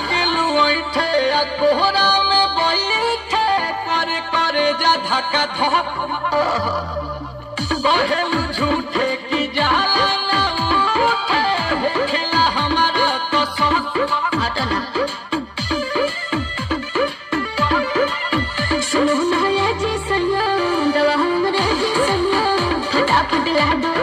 लागलू ऐठे आ कोहरा में बैठे करे करे जा धक्का धक कहलू झूठे की जाला ना उठे होखेला हमारा तो सब हटना सुनो ना जी सैया दवा हमरे जी सैया फटाफट ला दो